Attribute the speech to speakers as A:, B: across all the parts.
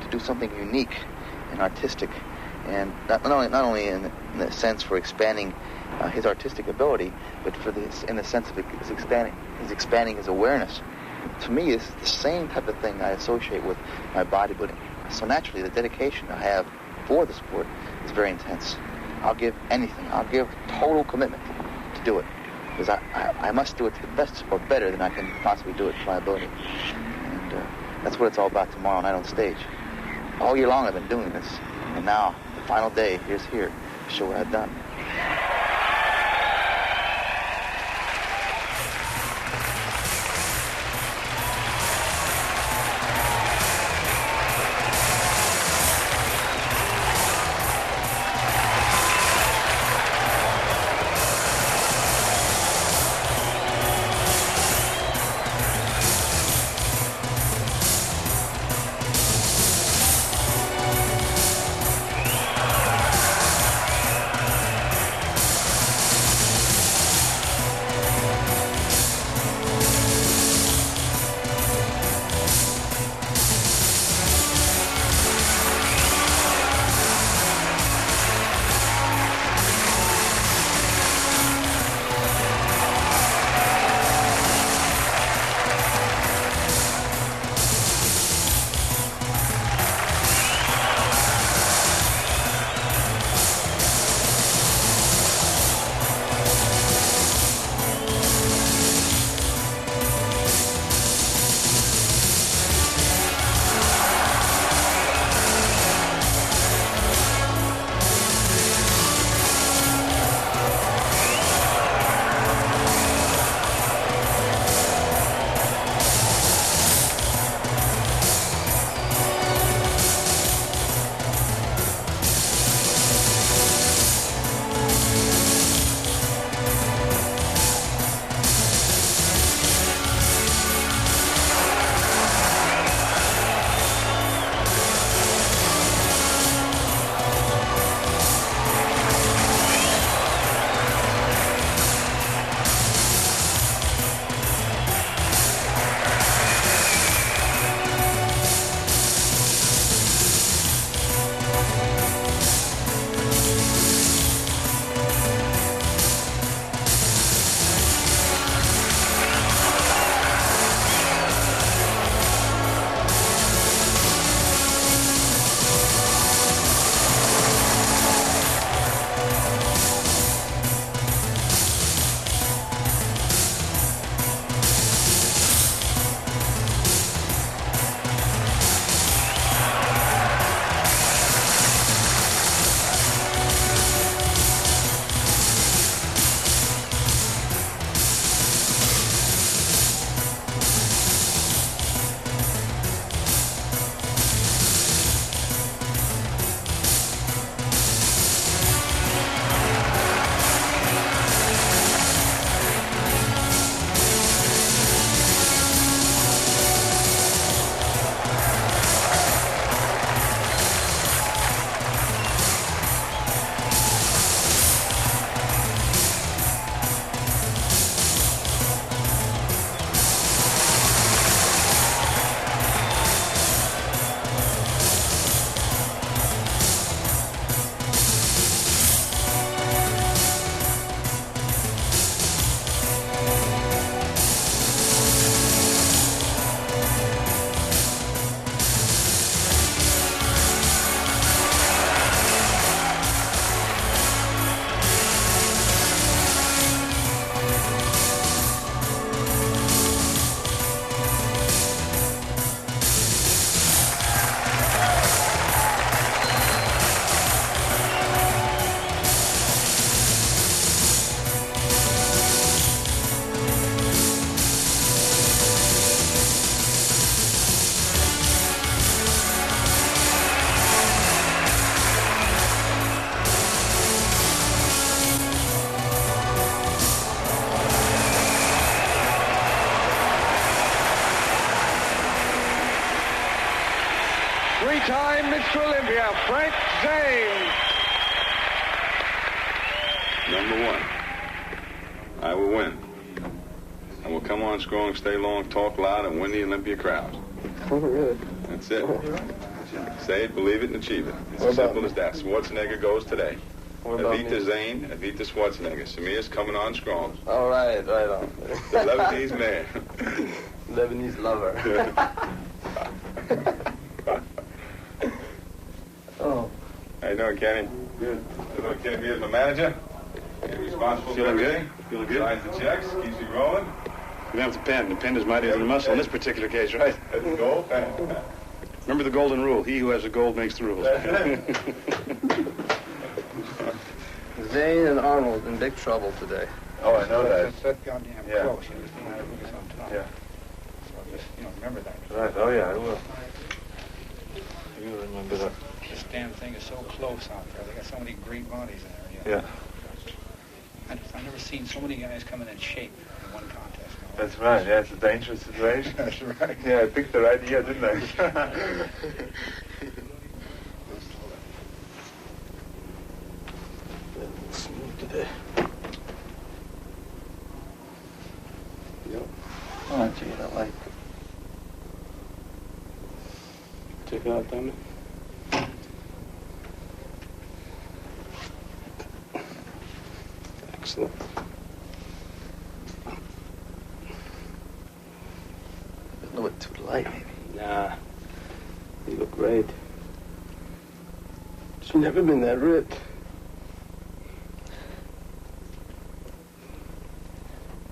A: to do something unique and artistic, and not only in the sense for expanding his artistic ability, but in the sense of expanding his awareness. To me, it's the same type of thing I associate with my bodybuilding. So naturally, the dedication I have for the sport is very intense. I'll give anything. I'll give total commitment to do it, because I must do it to the best or better than I can possibly do it to my ability. And that's what it's all about tomorrow night on stage. All year long I've been doing this, and now the final day, here's here to show what I've done.
B: Three-time Mr. Olympia, Frank Zane.
C: Number one, I will win. I will come on strong, stay long, talk loud, and win the Olympia crowd.
A: Oh, really?
C: That's That's it. Say it, believe it, and achieve it. It's as simple as that. Schwarzenegger goes today. Evita Zane, Evita Schwarzenegger. Samir's coming on strong.
D: All right, right on.
C: The Lebanese man.
D: Lebanese lover. Oh.
C: How you doing, Kenny? Good. You doing, Kenny? Here's my manager. You're responsible for everything.
E: Feeling good?
C: Signs the checks, keeps you rolling.
E: You have the pen. The pen is mightier than the muscle in this particular case, right?
C: That's the goal.
E: Remember the golden rule. He who has the gold makes the rules.
D: Zane and Arnold in big trouble today.
C: Oh, I know that.
B: That goddamn
C: Yeah.
B: close. You understand? Everybody's on top.
C: Yeah.
B: So just, remember that.
C: Right. Oh, yeah, I will. You remember that.
B: This damn thing is so close out there. They got so many great bodies in there.
C: Yeah.
B: I've never seen so many guys come in shape in one contest.
C: That's right. Yeah, it's a dangerous situation.
B: That's right.
C: Yeah, I picked the right year, didn't I?
D: Smooth today. Yep.
A: Oh, gee, I like.
E: Check it out, Tommy. Excellent.
A: A little bit too light, maybe.
D: Nah. You look great. She's never been that ripped.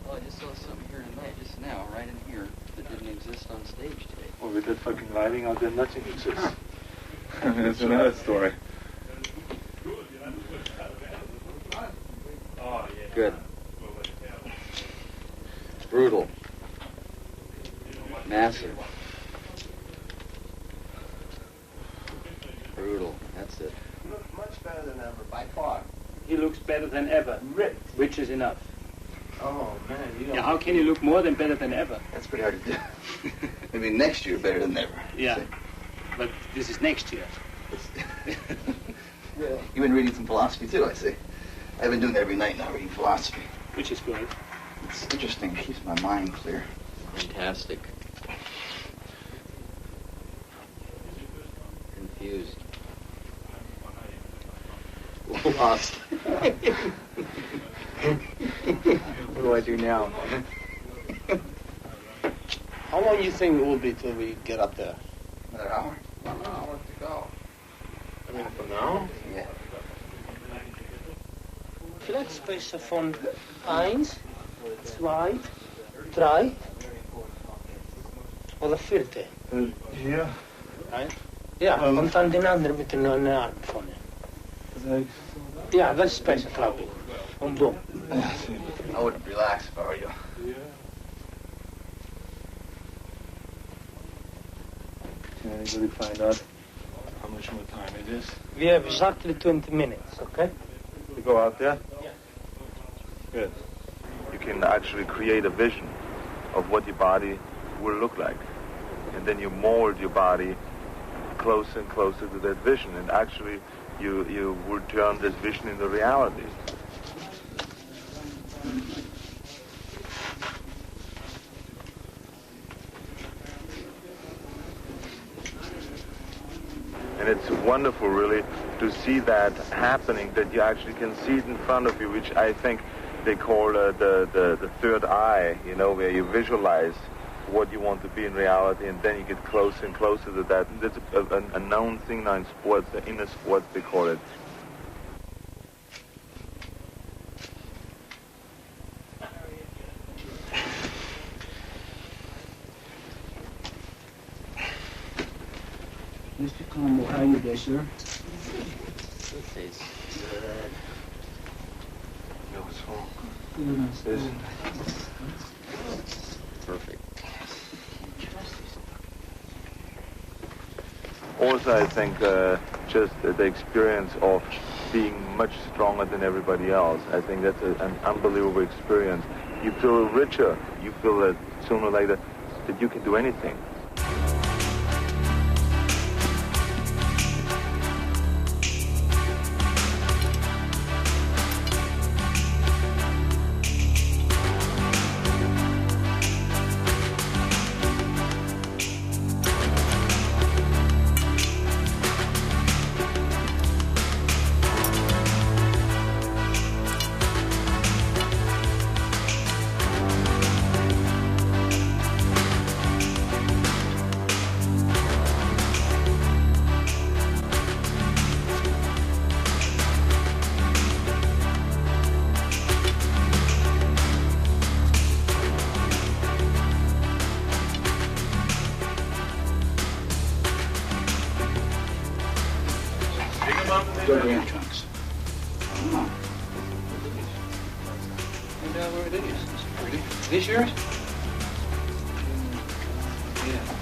F: Well, I just saw something here tonight, just now, right in here, that didn't exist on stage today.
C: Well, with that fucking lighting out there, nothing exists. I mean, that's another story.
F: Good. Brutal. Massive. Brutal. That's it.
D: You look much better than ever, by far.
G: He looks better than ever,
D: Ripped.
G: which is enough.
D: Oh, man, you don't...
G: Yeah, how can you look more than better than ever?
A: That's pretty hard to do. Maybe next year better than ever.
G: Yeah, but this is next year.
D: Yeah.
A: You've been reading some philosophy too, I see. I've been doing that every night now, reading philosophy.
G: Which is good.
A: It's interesting. It keeps my mind clear.
F: Fantastic. Confused.
D: Lost.
A: What do I do now?
D: How long do you think it will be till we get up there?
A: Another hour?
D: 1 hour to go.
A: I mean, from now? Yeah.
H: Vielleicht sprichst du von 1, 2, 3 oder 4.
C: Hier?
H: Nein? Ja, und dann den anderen mit den neuen Arm vorne. Ja, das ist besser, glaube ich. Und boom.
A: I wouldn't relax if I were you.
C: Can anybody find out how much more time it is?
H: We have exactly 20 minutes, okay?
C: To go out there?
H: Yeah.
C: Good. You can actually create a vision of what your body will look like. And then you mold your body closer and closer to that vision. And actually, you will turn this vision into reality. And it's wonderful, really, to see that happening, that you actually can see it in front of you, which I think they call the third eye, where you visualize what you want to be in reality, and then you get closer and closer to that. And that's a known thing now in sports, in the sports they call it.
H: Mr. Campbell, how are you there, sir?
F: Tastes good.
C: No, what's wrong?
H: Good.
F: Perfect.
C: Also, I think just the experience of being much stronger than everybody else. I think that's an unbelievable experience. You feel richer. You feel that sooner or later that you can do anything.
B: Green trunks. Oh. And where it is. It's pretty. Is this yours? Yeah.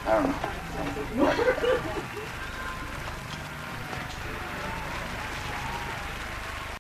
A: I don't know.